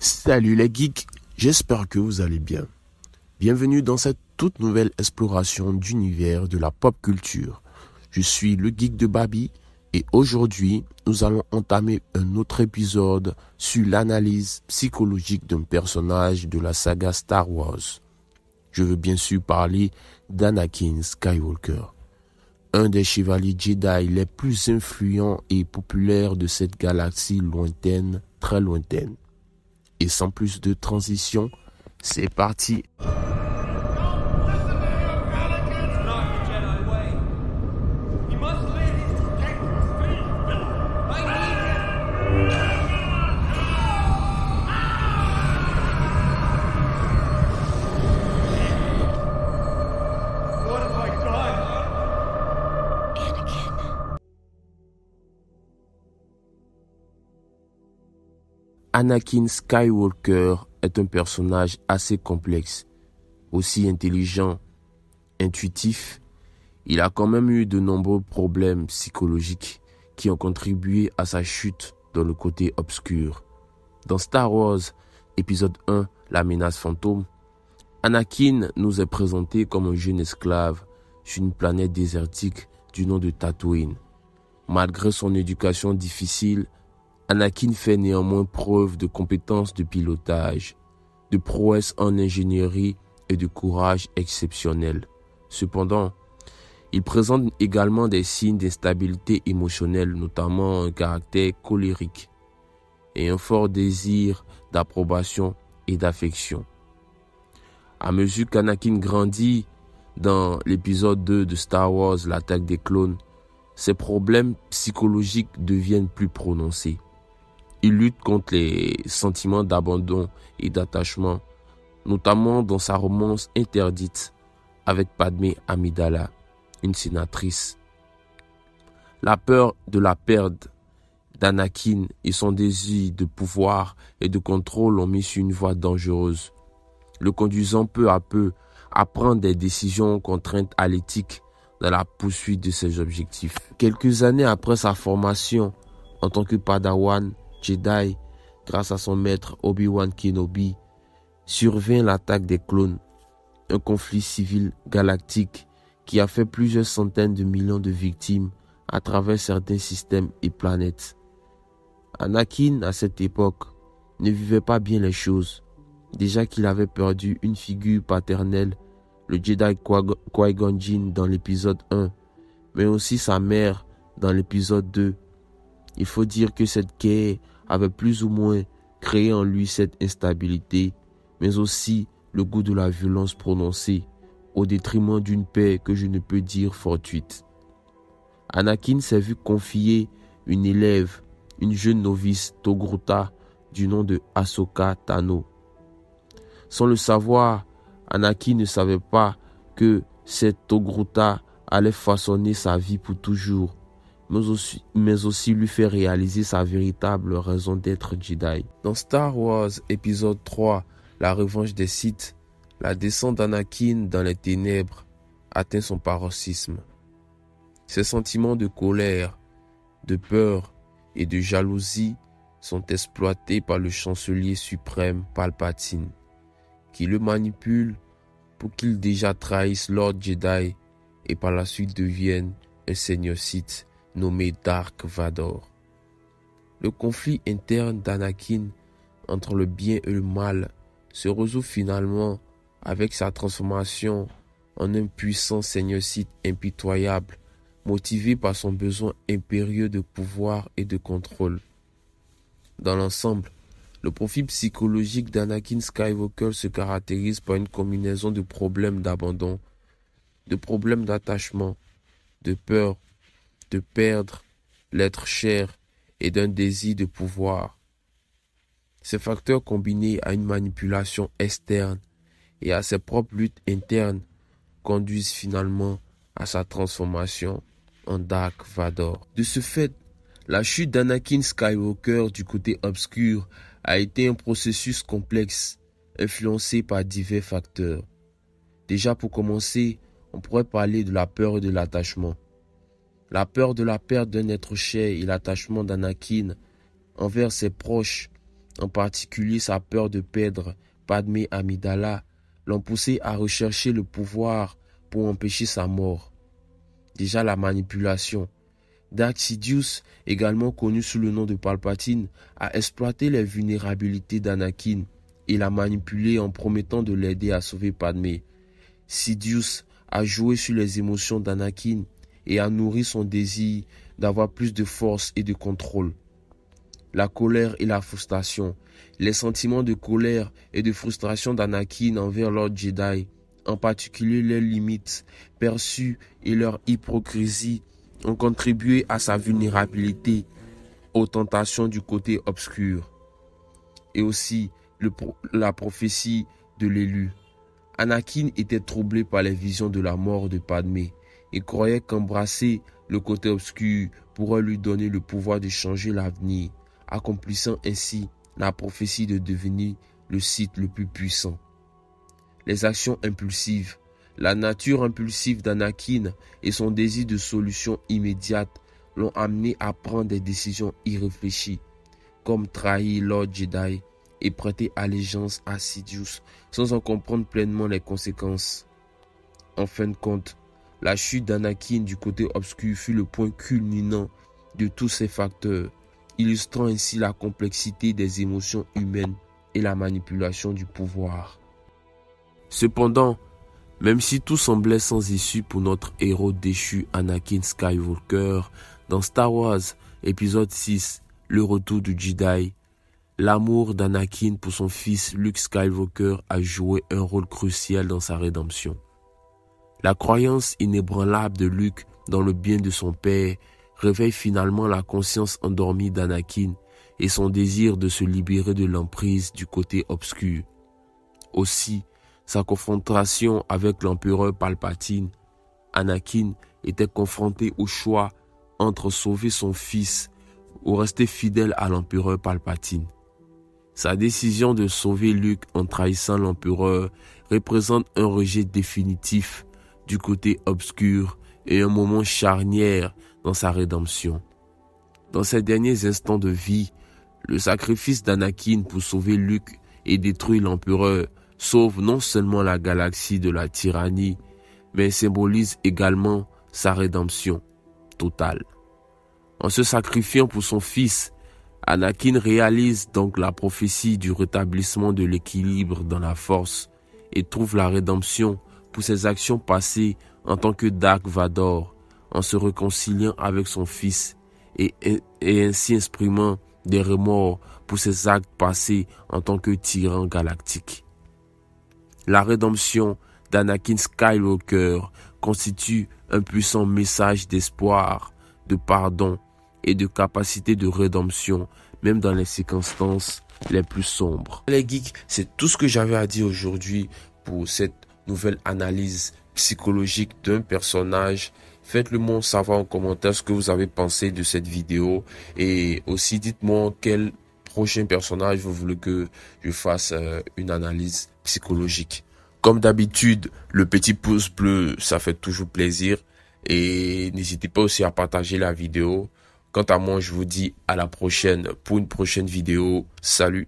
Salut les geeks, j'espère que vous allez bien. Bienvenue dans cette toute nouvelle exploration d'univers de la pop culture. Je suis le geek de Babi et aujourd'hui, nous allons entamer un autre épisode sur l'analyse psychologique d'un personnage de la saga Star Wars. Je veux bien sûr parler d'Anakin Skywalker, un des chevaliers Jedi les plus influents et populaires de cette galaxie lointaine, très lointaine. Et sans plus de transition, c'est parti. Anakin Skywalker est un personnage assez complexe, aussi intelligent, intuitif. Il a quand même eu de nombreux problèmes psychologiques qui ont contribué à sa chute dans le côté obscur. Dans Star Wars, épisode 1, la menace fantôme, Anakin nous est présenté comme un jeune esclave sur une planète désertique du nom de Tatooine. Malgré son éducation difficile, Anakin fait néanmoins preuve de compétences de pilotage, de prouesse en ingénierie et de courage exceptionnel. Cependant, il présente également des signes d'instabilité émotionnelle, notamment un caractère colérique et un fort désir d'approbation et d'affection. À mesure qu'Anakin grandit dans l'épisode 2 de Star Wars, l'attaque des clones, ses problèmes psychologiques deviennent plus prononcés. Il lutte contre les sentiments d'abandon et d'attachement, notamment dans sa romance interdite avec Padmé Amidala, une sénatrice. La peur de la perte d'Anakin et son désir de pouvoir et de contrôle l'ont mis sur une voie dangereuse, le conduisant peu à peu à prendre des décisions contraintes à l'éthique dans la poursuite de ses objectifs. Quelques années après sa formation en tant que Padawan Jedi, grâce à son maître Obi-Wan Kenobi, survint l'attaque des clones, un conflit civil galactique qui a fait plusieurs centaines de millions de victimes à travers certains systèmes et planètes. Anakin, à cette époque, ne vivait pas bien les choses, déjà qu'il avait perdu une figure paternelle, le Jedi Qui-Gon Jinn dans l'épisode 1, mais aussi sa mère dans l'épisode 2. Il faut dire que cette guerre avait plus ou moins créé en lui cette instabilité, mais aussi le goût de la violence prononcée, au détriment d'une paix que je ne peux dire fortuite. Anakin s'est vu confier une élève, une jeune novice Togruta du nom de Ahsoka Tano. Sans le savoir, Anakin ne savait pas que cette Togruta allait façonner sa vie pour toujours, mais aussi lui faire réaliser sa véritable raison d'être Jedi. Dans Star Wars épisode 3, la revanche des Sith, la descente d'Anakin dans les ténèbres atteint son paroxysme. Ses sentiments de colère, de peur et de jalousie sont exploités par le chancelier suprême Palpatine, qui le manipule pour qu'il déjà trahisse Lord Jedi et par la suite devienne un seigneur Sith nommé Dark Vador. Le conflit interne d'Anakin entre le bien et le mal se résout finalement avec sa transformation en un puissant seigneur Sith impitoyable, motivé par son besoin impérieux de pouvoir et de contrôle. Dans l'ensemble, le profil psychologique d'Anakin Skywalker se caractérise par une combinaison de problèmes d'abandon, de problèmes d'attachement, de peur, de perdre l'être cher et d'un désir de pouvoir. Ces facteurs combinés à une manipulation externe et à ses propres luttes internes conduisent finalement à sa transformation en Dark Vador. De ce fait, la chute d'Anakin Skywalker du côté obscur a été un processus complexe, influencé par divers facteurs. Déjà pour commencer, on pourrait parler de la peur et de l'attachement. La peur de la perte d'un être cher et l'attachement d'Anakin envers ses proches en particulier sa peur de perdre Padmé Amidala, l'ont poussé à rechercher le pouvoir pour empêcher sa mort. Déjà la manipulation. Darth Sidious, également connu sous le nom de Palpatine, a exploité les vulnérabilités d'Anakin et l'a manipulé en promettant de l'aider à sauver Padmé. Sidious a joué sur les émotions d'Anakin et a nourri son désir d'avoir plus de force et de contrôle. La colère et la frustration. Les sentiments de colère et de frustration d'Anakin envers Lord Jedi, en particulier leurs limites perçues et leur hypocrisie, ont contribué à sa vulnérabilité aux tentations du côté obscur. Et aussi la prophétie de l'élu. Anakin était troublé par les visions de la mort de Padmé et croyait qu'embrasser le côté obscur pourrait lui donner le pouvoir de changer l'avenir, accomplissant ainsi la prophétie de devenir le Sith le plus puissant. Les actions impulsives. La nature impulsive d'Anakin et son désir de solution immédiate l'ont amené à prendre des décisions irréfléchies, comme trahir Lord Jedi et prêter allégeance à Sidious sans en comprendre pleinement les conséquences. En fin de compte, la chute d'Anakin du côté obscur fut le point culminant de tous ces facteurs, illustrant ainsi la complexité des émotions humaines et la manipulation du pouvoir. Cependant, même si tout semblait sans issue pour notre héros déchu Anakin Skywalker dans Star Wars épisode 6, le retour du Jedi, l'amour d'Anakin pour son fils Luke Skywalker a joué un rôle crucial dans sa rédemption. La croyance inébranlable de Luke dans le bien de son père réveille finalement la conscience endormie d'Anakin et son désir de se libérer de l'emprise du côté obscur. Aussi, sa confrontation avec l'empereur Palpatine, Anakin était confronté au choix entre sauver son fils ou rester fidèle à l'empereur Palpatine. Sa décision de sauver Luke en trahissant l'empereur représente un rejet définitif du côté obscur et un moment charnière dans sa rédemption. Dans ses derniers instants de vie, le sacrifice d'Anakin pour sauver Luke et détruire l'empereur sauve non seulement la galaxie de la tyrannie, mais symbolise également sa rédemption totale. En se sacrifiant pour son fils, Anakin réalise donc la prophétie du rétablissement de l'équilibre dans la force et trouve la rédemption pour ses actions passées en tant que Dark Vador, en se réconciliant avec son fils et ainsi exprimant des remords pour ses actes passés en tant que tyran galactique. La rédemption d'Anakin Skywalker constitue un puissant message d'espoir, de pardon et de capacité de rédemption, même dans les circonstances les plus sombres. Les geeks, c'est tout ce que j'avais à dire aujourd'hui pour cette nouvelle analyse psychologique d'un personnage. Faites-le moi savoir en commentaire ce que vous avez pensé de cette vidéo et aussi dites-moi quel prochain personnage vous voulez que je fasse une analyse psychologique. Comme d'habitude, le petit pouce bleu, ça fait toujours plaisir et n'hésitez pas aussi à partager la vidéo. Quant à moi, je vous dis à la prochaine pour une prochaine vidéo. Salut!